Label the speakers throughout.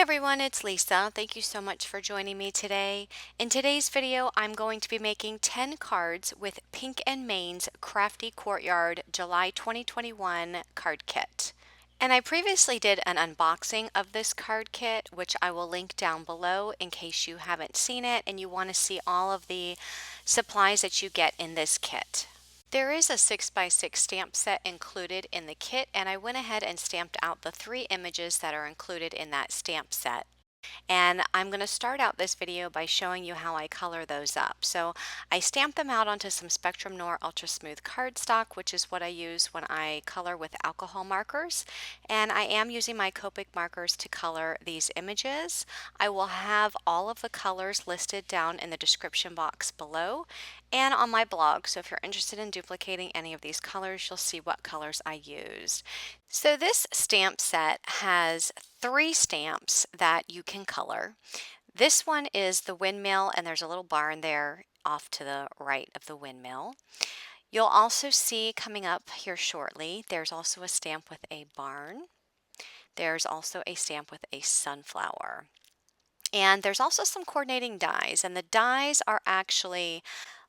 Speaker 1: everyone, it's Lisa. Thank you so much for joining me today. In today's video, I'm going to be making 10 cards with Pink and Main's Crafty Courtyard July 2021 card kit. And I previously did an unboxing of this card kit, which I will link down below in case you haven't seen it and you want to see all of the supplies that you get in this kit. There is a 6x6 stamp set included in the kit, and I went ahead and stamped out the 3 images that are included in that stamp set. And I'm going to start out this video by showing you how I color those up. So I stamped them out onto some Spectrum Noir Ultra Smooth cardstock, which is what I use when I color with alcohol markers. And I am using my Copic markers to color these images. I will have all of the colors listed down in the description box below and on my blog. So if you're interested in duplicating any of these colors, you'll see what colors I used. So this stamp set has 3 stamps that you can color. This one is the windmill, and there's a little barn there off to the right of the windmill. You'll also see coming up here shortly, there's also a stamp with a barn. There's also a stamp with a sunflower. And there's also some coordinating dies, and the dies are actually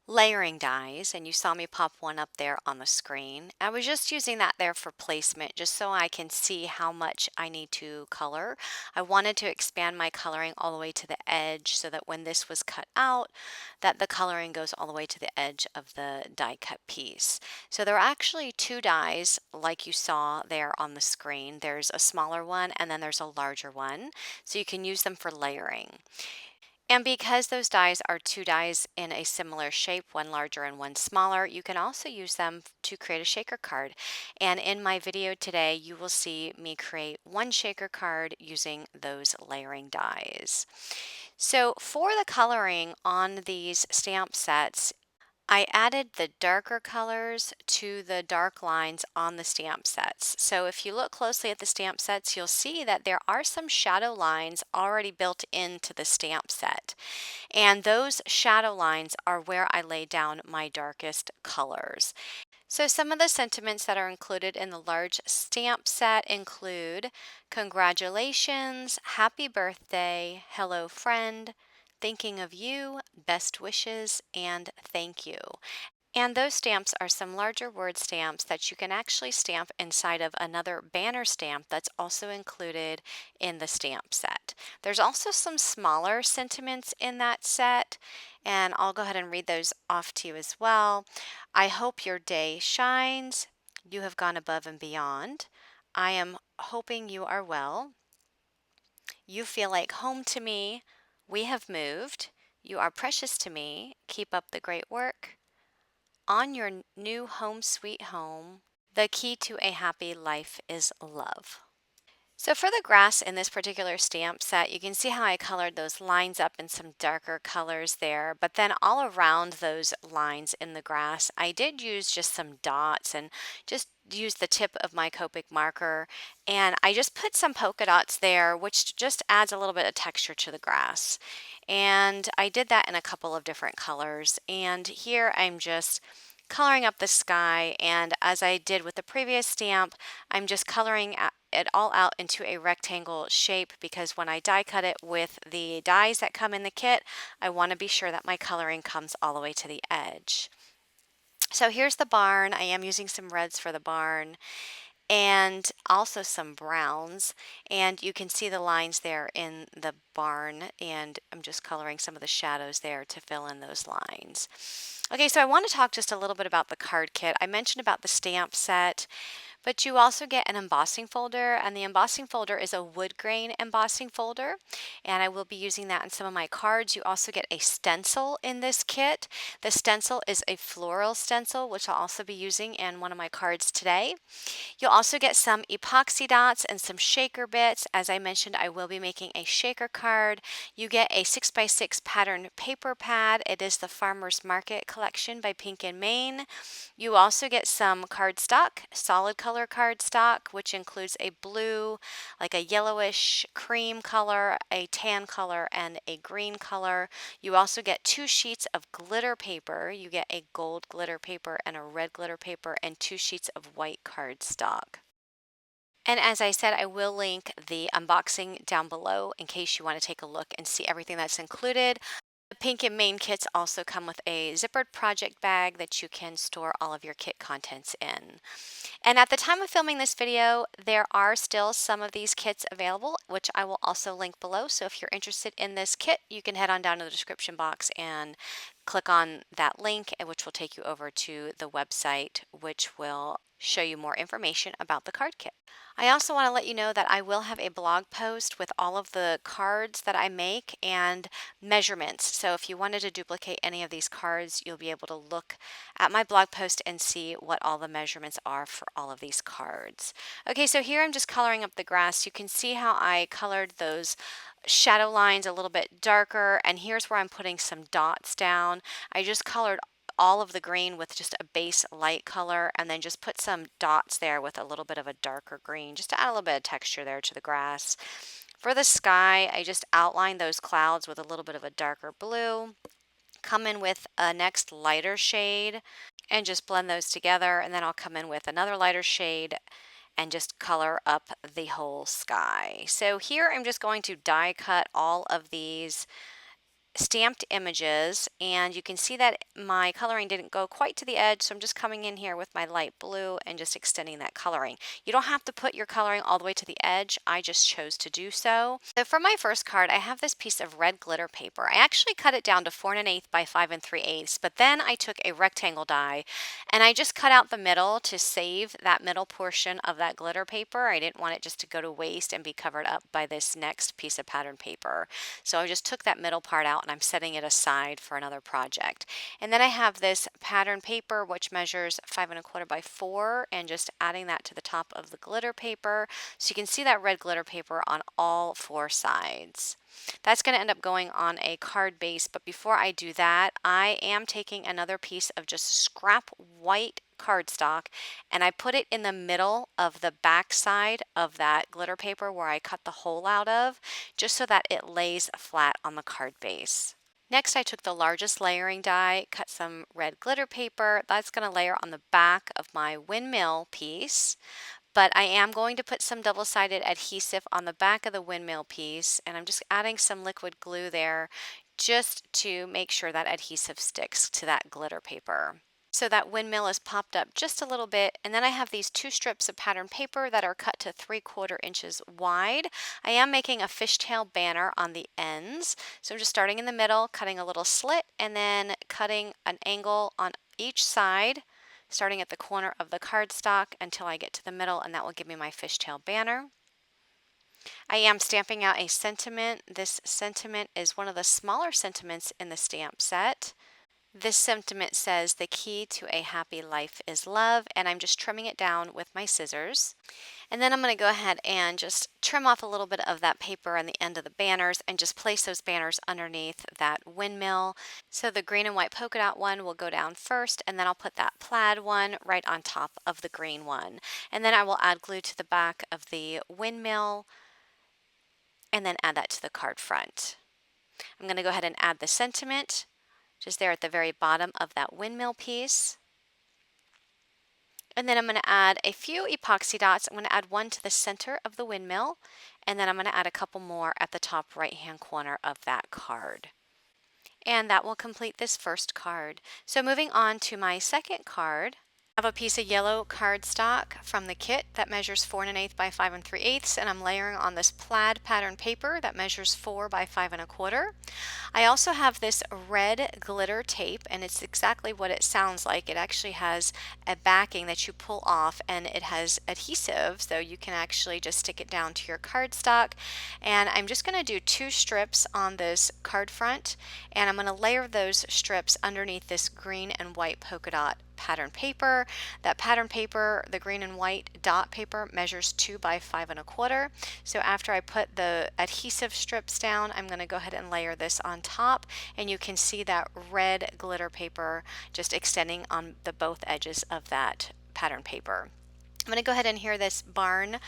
Speaker 1: layering dies, and you saw me pop one up there on the screen. I was just using that there for placement just so I can see how much I need to color. I wanted to expand my coloring all the way to the edge so that when this was cut out, that the coloring goes all the way to the edge of the die cut piece. So there are actually 2 dies like you saw there on the screen. There's a smaller one and then there's a larger one, so you can use them for layering. And because those dies are 2 dies in a similar shape, one larger and one smaller, you can also use them to create a shaker card. And in my video today, you will see me create one shaker card using those layering dies. So for the coloring on these stamp sets, I added the darker colors to the dark lines on the stamp sets. So if you look closely at the stamp sets, you'll see that there are some shadow lines already built into the stamp set. And those shadow lines are where I lay down my darkest colors. So some of the sentiments that are included in the large stamp set include congratulations, happy birthday, hello friend, thinking of you, best wishes, and thank you. And those stamps are some larger word stamps that you can actually stamp inside of another banner stamp that's also included in the stamp set. There's also some smaller sentiments in that set, and I'll go ahead and read those off to you as well. I hope your day shines. You have gone above and beyond. I am hoping you are well. You feel like home to me. We have moved. You are precious to me. Keep up the great work. On your new home sweet home, the key to a happy life is love. So for the grass in this particular stamp set, you can see how I colored those lines up in some darker colors there, but then all around those lines in the grass, I did use just some dots and just use the tip of my Copic marker, and I just put some polka dots there, which just adds a little bit of texture to the grass. And I did that in a couple of different colors, and here I'm just coloring up the sky, and as I did with the previous stamp, I'm just coloring it all out into a rectangle shape because when I die cut it with the dies that come in the kit, I want to be sure that my coloring comes all the way to the edge. So here's the barn. I am using some reds for the barn and also some browns, and you can see the lines there in the barn, and I'm just coloring some of the shadows there to fill in those lines. Okay, so I want to talk just a little bit about the card kit. I mentioned about the stamp set, but you also get an embossing folder, and the embossing folder is a Woodgrain embossing folder, and I will be using that in some of my cards. You also get a stencil in this kit. The stencil is a floral stencil, which I'll also be using in one of my cards today. You'll also get some epoxy dots and some shaker bits. As I mentioned, I will be making a shaker card. You get a 6x6 pattern paper pad. It is the Farmer's Market collection by Pink and Main. You also get some cardstock, solid color cardstock, which includes a blue, like a yellowish cream color, a tan color, and a green color. You also get 2 sheets of glitter paper. You get a gold glitter paper and a red glitter paper and 2 sheets of white cardstock. And as I said, I will link the unboxing down below in case you want to take a look and see everything that's included. The Pink and Main kits also come with a zippered project bag that you can store all of your kit contents in. And at the time of filming this video, there are still some of these kits available, which I will also link below. So if you're interested in this kit, you can head on down to the description box and click on that link, which will take you over to the website, which will show you more information about the card kit. I also want to let you know that I will have a blog post with all of the cards that I make and measurements. So if you wanted to duplicate any of these cards, you'll be able to look at my blog post and see what all the measurements are for all of these cards. Okay, so here I'm just coloring up the grass. You can see how I colored those shadow lines a little bit darker, and here's where I'm putting some dots down. I just colored all of the green with just a base light color and then just put some dots there with a little bit of a darker green just to add a little bit of texture there to the grass. For the sky, I just outlined those clouds with a little bit of a darker blue. Come in with a next lighter shade and just blend those together, and then I'll come in with another lighter shade and just color up the whole sky. So here I'm just going to die cut all of these stamped images, and you can see that my coloring didn't go quite to the edge, so I'm just coming in here with my light blue and just extending that coloring. You don't have to put your coloring all the way to the edge, I just chose to do so. So for my first card, I have this piece of red glitter paper. I actually cut it down to 4 1/8 by 5 3/8, but then I took a rectangle die and I just cut out the middle to save that middle portion of that glitter paper. I didn't want it just to go to waste and be covered up by this next piece of pattern paper. So I just took that middle part out and I'm setting it aside for another project. And then I have this pattern paper which measures 5 1/4 by 4, and just adding that to the top of the glitter paper. So you can see that red glitter paper on all 4 sides. That's going to end up going on a card base, but before I do that, I am taking another piece of just scrap white cardstock and I put it in the middle of the back side of that glitter paper where I cut the hole out of, just so that it lays flat on the card base. Next, I took the largest layering die, cut some red glitter paper. That's going to layer on the back of my windmill piece. But I am going to put some double-sided adhesive on the back of the windmill piece, and I'm just adding some liquid glue there just to make sure that adhesive sticks to that glitter paper. So that windmill is popped up just a little bit, and then I have these 2 strips of pattern paper that are cut to 3/4 inches wide. I am making a fishtail banner on the ends, so I'm just starting in the middle, cutting a little slit, and then cutting an angle on each side, starting at the corner of the cardstock until I get to the middle, and that will give me my fishtail banner. I am stamping out a sentiment. This sentiment is one of the smaller sentiments in the stamp set. This sentiment says, "The key to a happy life is love," and I'm just trimming it down with my scissors. And then I'm going to go ahead and just trim off a little bit of that paper on the end of the banners and just place those banners underneath that windmill. So the green and white polka dot one will go down first, and then I'll put that plaid one right on top of the green one. And then I will add glue to the back of the windmill and then add that to the card front. I'm going to go ahead and add the sentiment just there at the very bottom of that windmill piece. And then I'm going to add a few epoxy dots. I'm going to add one to the center of the windmill, and then I'm going to add a couple more at the top right-hand corner of that card. And that will complete this first card. So moving on to my second card, I have a piece of yellow cardstock from the kit that measures 4 1/8 by 5 3/8, and I'm layering on this plaid pattern paper that measures 4 by 5 1/4. I also have this red glitter tape, and it's exactly what it sounds like. It actually has a backing that you pull off, and it has adhesive, so you can actually just stick it down to your cardstock. And I'm just going to do 2 strips on this card front, and I'm going to layer those strips underneath this green and white polka dot pattern paper. That pattern paper, the green and white dot paper, measures 2 by 5 1/4. So after I put the adhesive strips down, I'm going to go ahead and layer this on top, and you can see that red glitter paper just extending on the both edges of that pattern paper. I'm going to go ahead and adhere this barn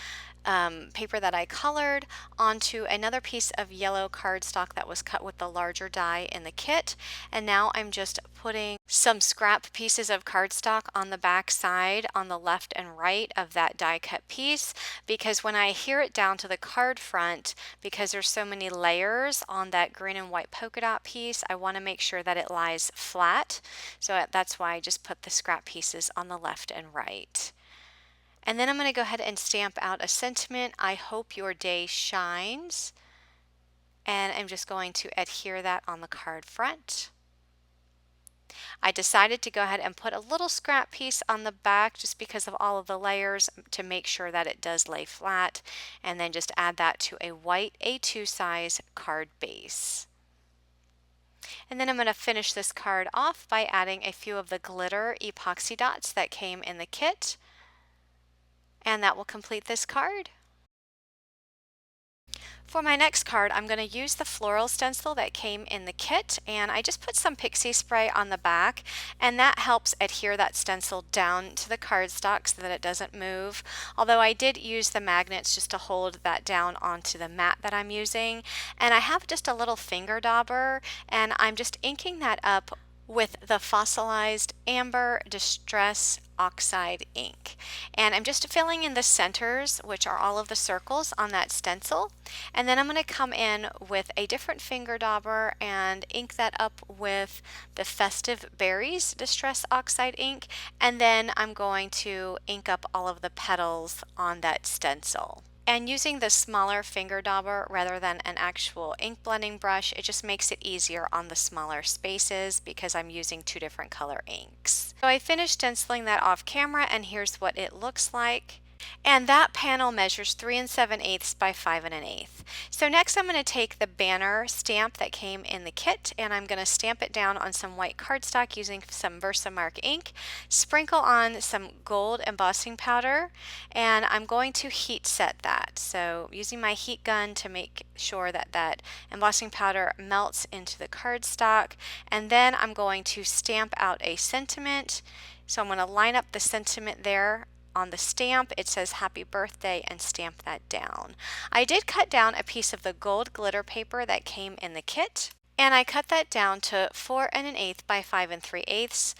Speaker 1: paper that I colored onto another piece of yellow cardstock that was cut with the larger die in the kit. And now I'm just putting some scrap pieces of cardstock on the back side on the left and right of that die cut piece, because when I adhere it down to the card front, because there's so many layers on that green and white polka dot piece, I want to make sure that it lies flat. So that's why I just put the scrap pieces on the left and right. And then I'm going to go ahead and stamp out a sentiment, "I hope your day shines." And I'm just going to adhere that on the card front. I decided to go ahead and put a little scrap piece on the back just because of all of the layers to make sure that it does lay flat, and then just add that to a white A2 size card base. And then I'm going to finish this card off by adding a few of the glitter epoxy dots that came in the kit. And that will complete this card. For my next card, I'm going to use the Floral Stencil that came in the kit, and I just put some pixie spray on the back, and that helps adhere that stencil down to the cardstock so that it doesn't move. Although I did use the magnets just to hold that down onto the mat that I'm using. And I have just a little finger dauber, and I'm just inking that up with the fossilized amber distress oxide ink, and I'm just filling in the centers, which are all of the circles on that stencil. And then I'm going to come in with a different finger dauber and ink that up with the Festive Berries distress oxide ink, and then I'm going to ink up all of the petals on that stencil. And using the smaller finger dauber rather than an actual ink blending brush, it just makes it easier on the smaller spaces because I'm using two different color inks. So I finished stenciling that off camera, and here's what it looks like. And that panel measures 3 7/8 by 5 1/8. So next I'm going to take the banner stamp that came in the kit, and I'm going to stamp it down on some white cardstock using some Versamark ink, sprinkle on some gold embossing powder, and I'm going to heat set that. So using my heat gun to make sure that that embossing powder melts into the cardstock, and then I'm going to stamp out a sentiment. So I'm going to line up the sentiment there. On the stamp, it says "Happy Birthday," and stamp that down. I did cut down a piece of the gold glitter paper that came in the kit, and I cut that down to 4 1/8 by 5 3/8.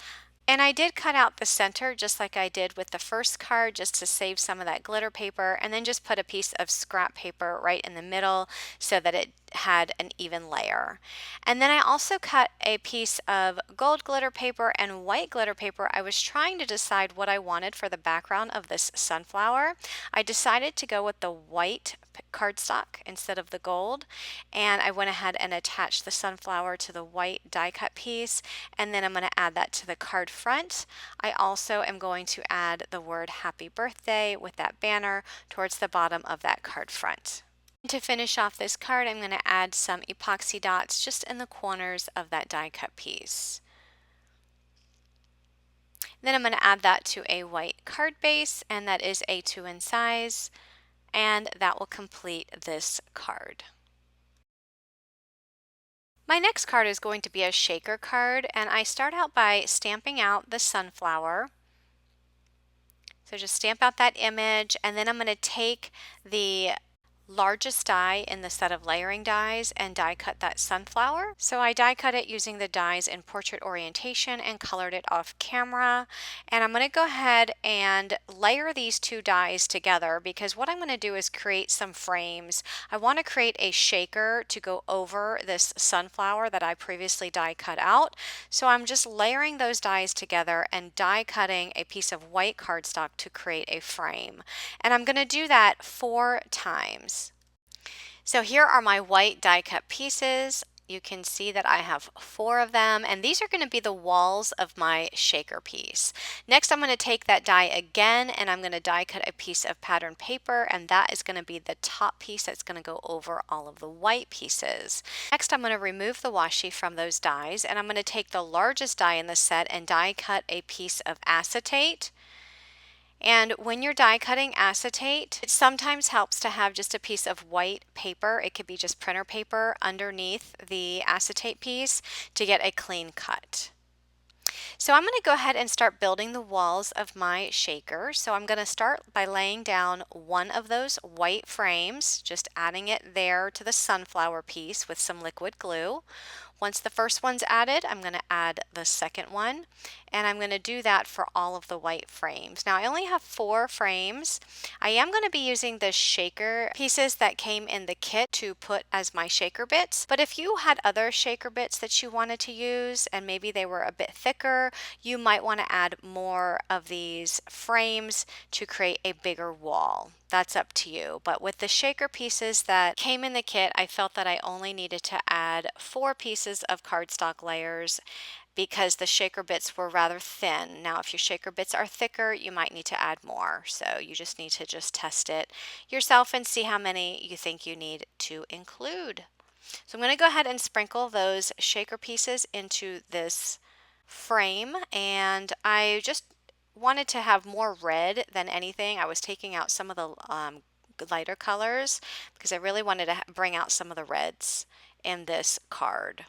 Speaker 1: And I did cut out the center just like I did with the first card, just to save some of that glitter paper, and then just put a piece of scrap paper right in the middle so that it had an even layer. And then I also cut a piece of gold glitter paper and white glitter paper. I was trying to decide what I wanted for the background of this sunflower. I decided to go with the white cardstock instead of the gold, and I went ahead and attached the sunflower to the white die cut piece, and then I'm going to add that to the card front. I also am going to add the word "Happy Birthday" with that banner towards the bottom of that card front. To finish off this card, I'm going to add some epoxy dots just in the corners of that die cut piece. Then I'm going to add that to a white card base, and that is A2 in size, and that will complete this card. My next card is going to be a shaker card, and I start out by stamping out the sunflower. So just stamp out that image, and then I'm going to take the largest die in the set of layering dies and die cut that sunflower. So I die cut it using the dies in portrait orientation and colored it off camera. And I'm going to go ahead and layer these two dies together, because what I'm going to do is create some frames. I want to create a shaker to go over this sunflower that I previously die cut out. So I'm just layering those dies together and die cutting a piece of white cardstock to create a frame. And I'm going to do that 4 times. So here are my white die cut pieces. You can see that I have 4 of them, and these are going to be the walls of my shaker piece. Next, I'm going to take that die again, and I'm going to die cut a piece of pattern paper, and that is going to be the top piece that's going to go over all of the white pieces. Next, I'm going to remove the washi from those dies, and I'm going to take the largest die in the set and die cut a piece of acetate. And when you're die cutting acetate, it sometimes helps to have just a piece of white paper, it could be just printer paper, underneath the acetate piece to get a clean cut. So I'm going to go ahead and start building the walls of my shaker. So I'm going to start by laying down one of those white frames, just adding it there to the sunflower piece with some liquid glue. Once the first one's added, I'm going to add the second one, and I'm going to do that for all of the white frames. Now I only have 4 frames. I am going to be using the shaker pieces that came in the kit to put as my shaker bits, but if you had other shaker bits that you wanted to use and maybe they were a bit thicker, you might want to add more of these frames to create a bigger wall. That's up to you. But with the shaker pieces that came in the kit, I felt that I only needed to add 4 pieces of cardstock layers because the shaker bits were rather thin. Now, if your shaker bits are thicker, you might need to add more. So you just need to just test it yourself and see how many you think you need to include. So I'm going to go ahead and sprinkle those shaker pieces into this frame, and I just wanted to have more red than anything. I was taking out some of the lighter colors because I really wanted to bring out some of the reds in this card.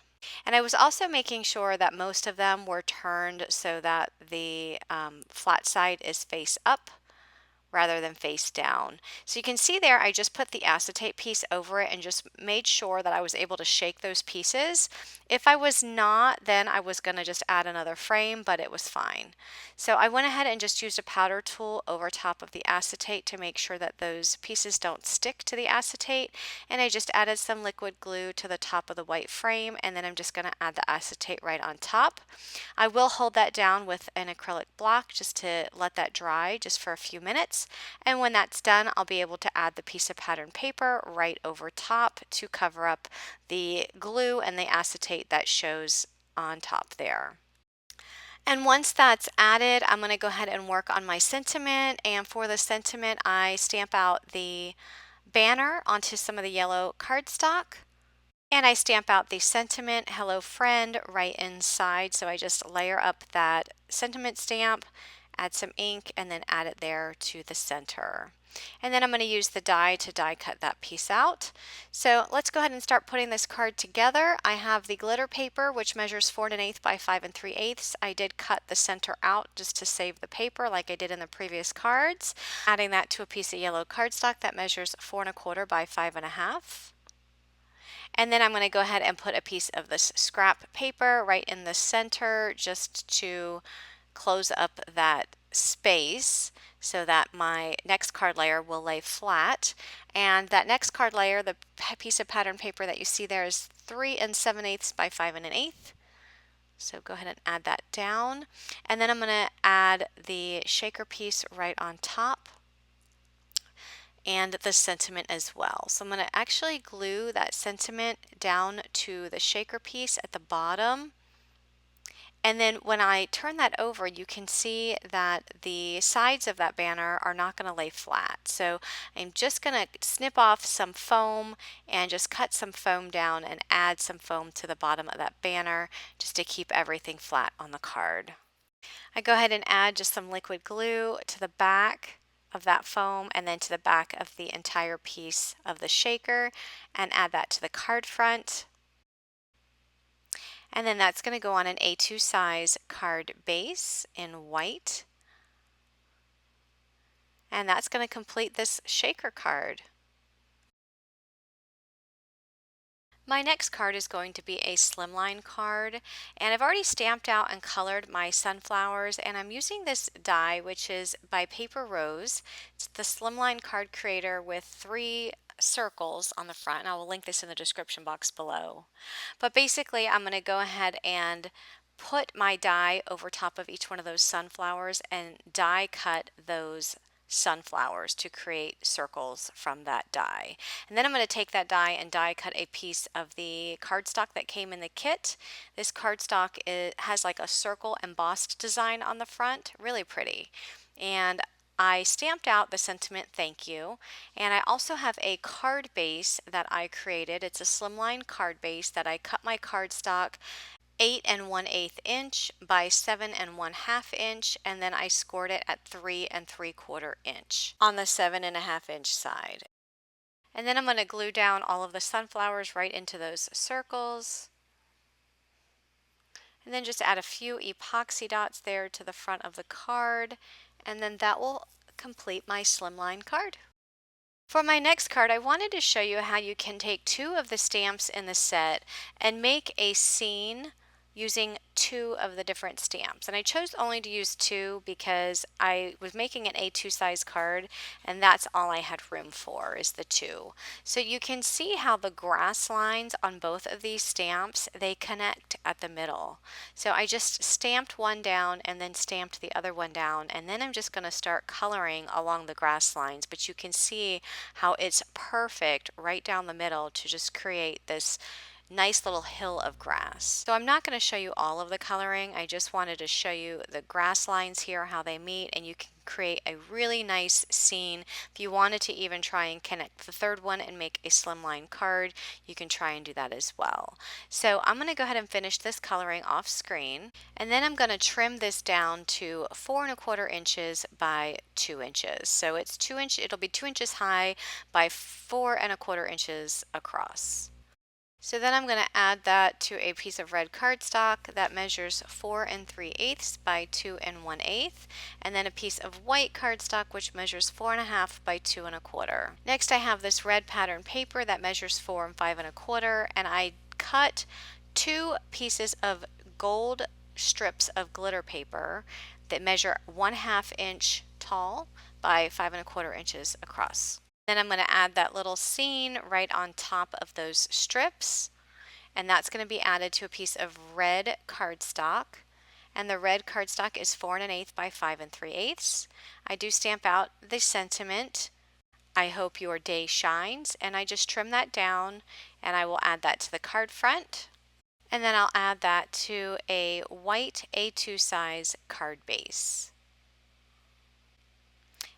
Speaker 1: And I was also making sure that most of them were turned so that the flat side is face up rather than face down. So you can see there I just put the acetate piece over it and just made sure that I was able to shake those pieces. If I was not, then I was going to just add another frame, but it was fine. So I went ahead and just used a powder tool over top of the acetate to make sure that those pieces don't stick to the acetate, and I just added some liquid glue to the top of the white frame, and then I'm just going to add the acetate right on top. I will hold that down with an acrylic block just to let that dry just for a few minutes. And when that's done, I'll be able to add the piece of pattern paper right over top to cover up the glue and the acetate that shows on top there. And once that's added, I'm going to go ahead and work on my sentiment. And for the sentiment, I stamp out the banner onto some of the yellow cardstock. And I stamp out the sentiment, hello friend, right inside. So I just layer up that sentiment stamp, add some ink, and then add it there to the center. And then I'm going to use the die to die cut that piece out. So let's go ahead and start putting this card together. I have the glitter paper, which measures 4 1/8 by 5 3/8. I did cut the center out just to save the paper like I did in the previous cards. Adding that to a piece of yellow cardstock that measures 4 1/4 by 5 1/2. And then I'm going to go ahead and put a piece of this scrap paper right in the center just to close up that space so that my next card layer will lay flat. And that next card layer, the piece of pattern paper that you see there, is 3 7/8 by 5 1/8. So go ahead and add that down. And then I'm going to add the shaker piece right on top and the sentiment as well. So I'm going to actually glue that sentiment down to the shaker piece at the bottom. And then when I turn that over, you can see that the sides of that banner are not going to lay flat. So I'm just going to snip off some foam and just cut some foam down and add some foam to the bottom of that banner just to keep everything flat on the card. I go ahead and add just some liquid glue to the back of that foam and then to the back of the entire piece of the shaker and add that to the card front. And then that's going to go on an A2 size card base in white. And that's going to complete this shaker card. My next card is going to be a Slimline card, and I've already stamped out and colored my sunflowers, and I'm using this die, which is by Paper Rose. It's the Slimline Card Creator with 3 circles on the front, and I will link this in the description box below. But basically, I'm going to go ahead and put my die over top of each one of those sunflowers and die cut those sunflowers to create circles from that die. And then I'm going to take that die and die cut a piece of the cardstock that came in the kit. This cardstock has like a circle embossed design on the front, really pretty. And I stamped out the sentiment thank you, and I also have a card base that I created. It's a slimline card base that I cut my cardstock 8 1/8 inch by 7 1/2 inch, and then I scored it at 3 3/4 inch on the 7 1/2 inch side. And then I'm going to glue down all of the sunflowers right into those circles. And then just add a few epoxy dots there to the front of the card, and then that will complete my slimline card. For my next card, I wanted to show you how you can take two of the stamps in the set and make a scene using two of the different stamps. And I chose only to use two because I was making an A2 size card and that's all I had room for is the two. So you can see how the grass lines on both of these stamps, they connect at the middle. So I just stamped one down and then stamped the other one down, and then I'm just going to start coloring along the grass lines, but you can see how it's perfect right down the middle to just create this nice little hill of grass. So I'm not going to show you all of the coloring. I just wanted to show you the grass lines here, how they meet, and you can create a really nice scene. If you wanted to even try and connect the third one and make a slimline card, you can try and do that as well. So I'm going to go ahead and finish this coloring off screen, and then I'm going to trim this down to 4¼ inches by 2 inches. So it's 2 inch, it'll be 2 inches high by 4¼ inches across. So then I'm going to add that to a piece of red cardstock that measures 4 3/8 by 2 1/8, and then a piece of white cardstock which measures 4½ by 2 1/4. Next I have this red pattern paper that measures 4 5 1/4, and I cut 2 pieces of gold strips of glitter paper that measure 1/2 inch tall by 5 1/4 inches across. Then I'm going to add that little scene right on top of those strips, and that's going to be added to a piece of red cardstock, and the red cardstock is 4 1/8 by 5 3/8. I do stamp out the sentiment, "I hope your day shines," and I just trim that down, and I will add that to the card front, and then I'll add that to a white A2 size card base.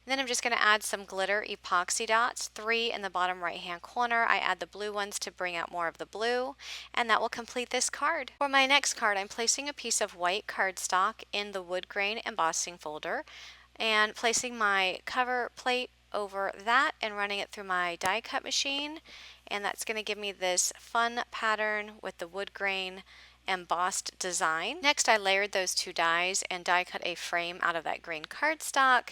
Speaker 1: And then I'm just going to add some glitter epoxy dots, 3 in the bottom right hand corner. I add the blue ones to bring out more of the blue, and that will complete this card. For my next card, I'm placing a piece of white cardstock in the Woodgrain Embossing Folder and placing my cover plate over that and running it through my die cut machine, and that's going to give me this fun pattern with the wood grain embossed design. Next I layered those two dies and die cut a frame out of that green cardstock.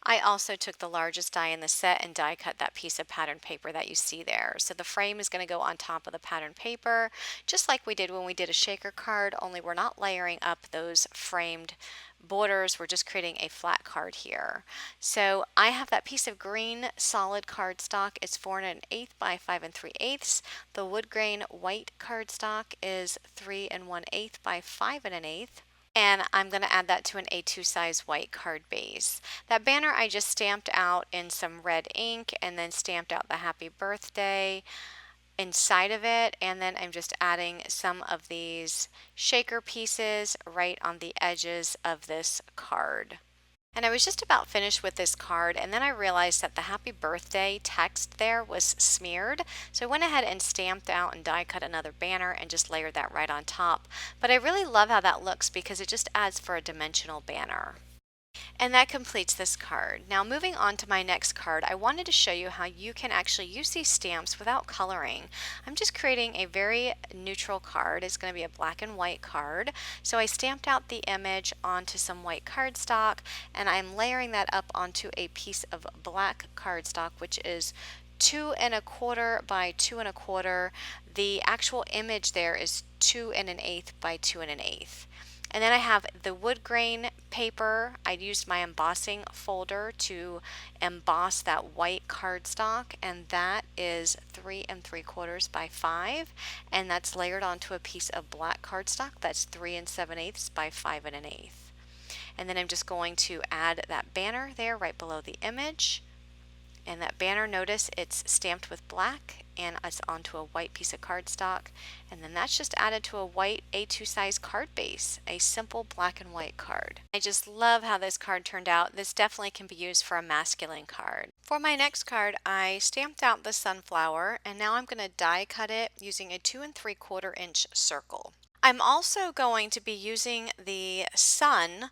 Speaker 1: I also took the largest die in the set and die cut that piece of pattern paper that you see there. So the frame is going to go on top of the pattern paper, just like we did when we did a shaker card, only we're not layering up those framed borders, we're just creating a flat card here. So I have that piece of green solid cardstock. It's 4 1/8 by 5 3/8. The wood grain white cardstock is 3 1/8 by 5 1/8. And I'm going to add that to an A2 size white card base. That banner I just stamped out in some red ink and then stamped out the happy birthday inside of it, and then I'm just adding some of these shaker pieces right on the edges of this card. And I was just about finished with this card, and then I realized that the happy birthday text there was smeared. So I went ahead and stamped out and die cut another banner and just layered that right on top. But I really love how that looks because it just adds for a dimensional banner. And that completes this card. Now moving on to my next card, I wanted to show you how you can actually use these stamps without coloring. I'm just creating a very neutral card. It's going to be a black and white card. So I stamped out the image onto some white cardstock, and I'm layering that up onto a piece of black cardstock, which is 2 1/4 by 2 1/4. The actual image there is 2 1/8 by 2 1/8. And then I have the wood grain paper. I used my embossing folder to emboss that white cardstock, and that is 3 3/4 by 5, and that's layered onto a piece of black cardstock that's 3 7/8 by 5 1/8. And then I'm just going to add that banner there right below the image. And that banner, notice it's stamped with black and it's onto a white piece of cardstock, and then that's just added to a white A2 size card base, a simple black and white card. I just love how this card turned out. This definitely can be used for a masculine card. For my next card, I stamped out the sunflower, and now I'm going to die cut it using a 2 3/4 inch circle. I'm also going to be using the sun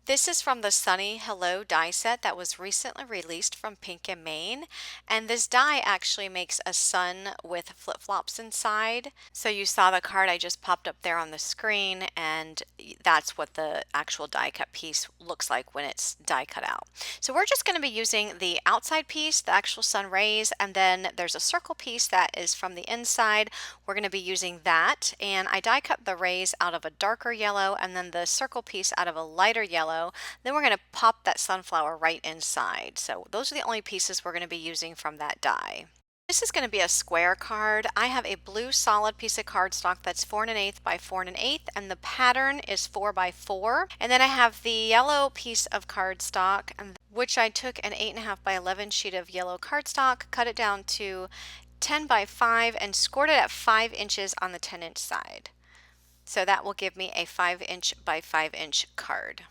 Speaker 1: This is from the Sunny Hello die set that was recently released from Pink and Main. And this die actually makes a sun with flip-flops inside. So you saw the card I just popped up there on the screen, and that's what the actual die cut piece looks like when it's die cut out. So we're just going to be using the outside piece, the actual sun rays, and then there's a circle piece that is from the inside. We're going to be using that, and I die cut the rays out of a darker yellow and then the circle piece out of a lighter yellow. Then we're going to pop that sunflower right inside. So those are the only pieces we're going to be using from that die. This is going to be a square card. I have a blue solid piece of cardstock that's 4 1/8 by 4 1/8, and the pattern is 4 by 4. And then I have the yellow piece of cardstock, which I took an 8.5 by 11 sheet of yellow cardstock, cut it down to 10 by 5, and scored it at 5 inches on the 10-inch side. So that will give me a 5-inch by 5-inch card.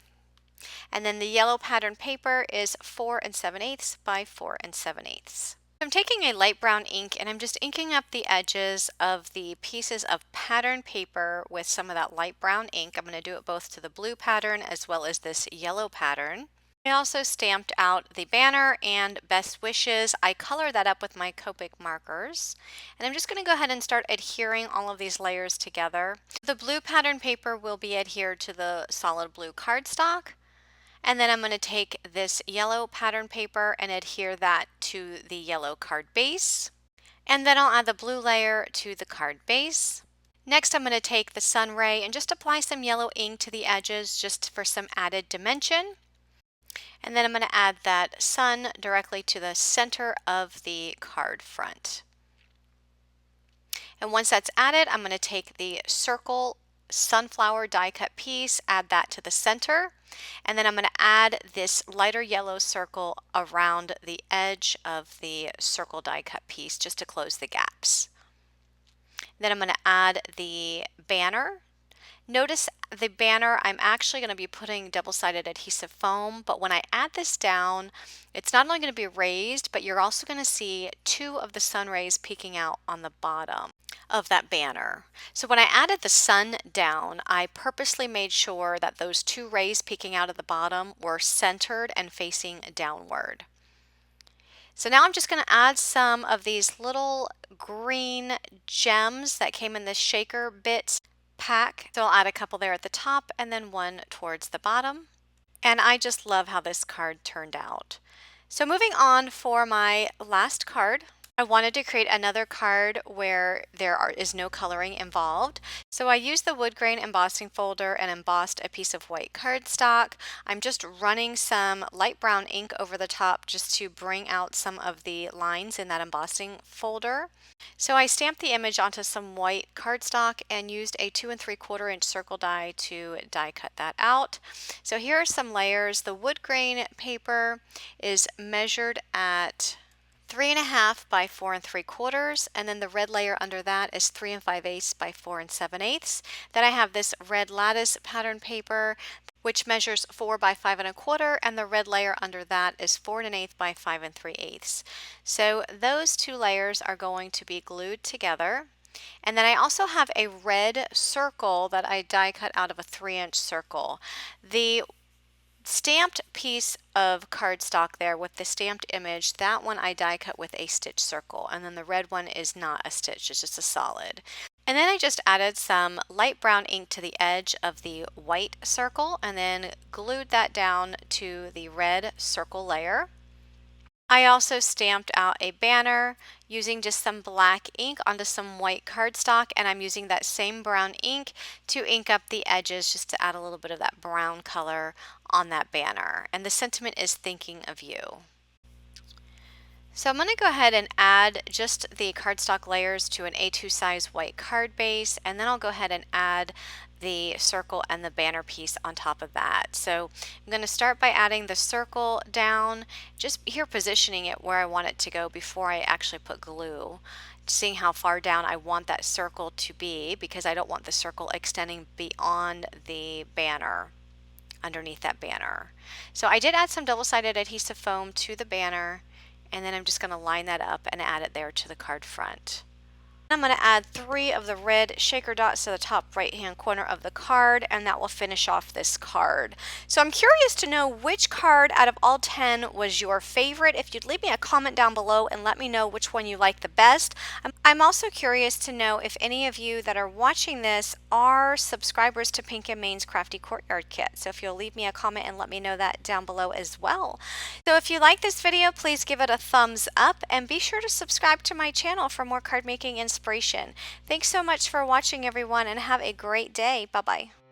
Speaker 1: And then the yellow pattern paper is 4 7/8 by 4 7/8. I'm taking a light brown ink and I'm just inking up the edges of the pieces of pattern paper with some of that light brown ink. I'm going to do it both to the blue pattern as well as this yellow pattern. I also stamped out the banner and best wishes. I color that up with my Copic markers. And I'm just going to go ahead and start adhering all of these layers together. The blue pattern paper will be adhered to the solid blue cardstock. And then I'm going to take this yellow pattern paper and adhere that to the yellow card base. And then I'll add the blue layer to the card base. Next, I'm going to take the sun ray and just apply some yellow ink to the edges just for some added dimension. And then I'm going to add that sun directly to the center of the card front. And once that's added, I'm going to take the circle sunflower die cut piece, add that to the center, and then I'm going to add this lighter yellow circle around the edge of the circle die cut piece just to close the gaps. Then I'm going to add the banner. Notice the banner, I'm actually going to be putting double-sided adhesive foam, but when I add this down, it's not only going to be raised, but you're also going to see 2 of the sun rays peeking out on the bottom of that banner. So when I added the sun down, I purposely made sure that those 2 rays peeking out of the bottom were centered and facing downward. So now I'm just going to add some of these little green gems that came in this shaker bits pack. So I'll add a couple there at the top and then 1 towards the bottom. And I just love how this card turned out. So moving on for my last card, I wanted to create another card where there is no coloring involved. So I used the Woodgrain Embossing Folder and embossed a piece of white cardstock. I'm just running some light brown ink over the top just to bring out some of the lines in that embossing folder. So I stamped the image onto some white cardstock and used a 2 3/4 inch circle die to die cut that out. So here are some layers. The wood grain paper is measured at 3 1/2 by 4 3/4, and then the red layer under that is 3 5/8 by 4 7/8. Then I have this red lattice pattern paper which measures 4 by 5 1/4, and the red layer under that is 4 1/8 by 5 3/8. So those 2 layers are going to be glued together. And then I also have a red circle that I die cut out of a 3-inch circle. The stamped piece of cardstock there with the stamped image, that one I die cut with a stitch circle, and then the red one is not a stitch, it's just a solid. And then I just added some light brown ink to the edge of the white circle and then glued that down to the red circle layer. I also stamped out a banner using just some black ink onto some white cardstock, and I'm using that same brown ink to ink up the edges just to add a little bit of that brown color on that banner. And the sentiment is thinking of you. So I'm going to go ahead and add just the cardstock layers to an A2 size white card base, and then I'll go ahead and add the circle and the banner piece on top of that. So I'm going to start by adding the circle down, just here positioning it where I want it to go before I actually put glue, seeing how far down I want that circle to be, because I don't want the circle extending beyond the banner, underneath that banner. So I did add some double-sided adhesive foam to the banner, and then I'm just going to line that up and add it there to the card front. I'm going to add 3 of the red shaker dots to the top right hand corner of the card, and that will finish off this card. So I'm curious to know which card out of all 10 was your favorite. If you'd leave me a comment down below and let me know which one you like the best. I'm also curious to know if any of you that are watching this are subscribers to Pink and Main's Crafty Courtyard kit. So if you'll leave me a comment and let me know that down below as well. So if you like this video, please give it a thumbs up and be sure to subscribe to my channel for more card making inspiration. Thanks so much for watching, everyone, and have a great day. Bye-bye.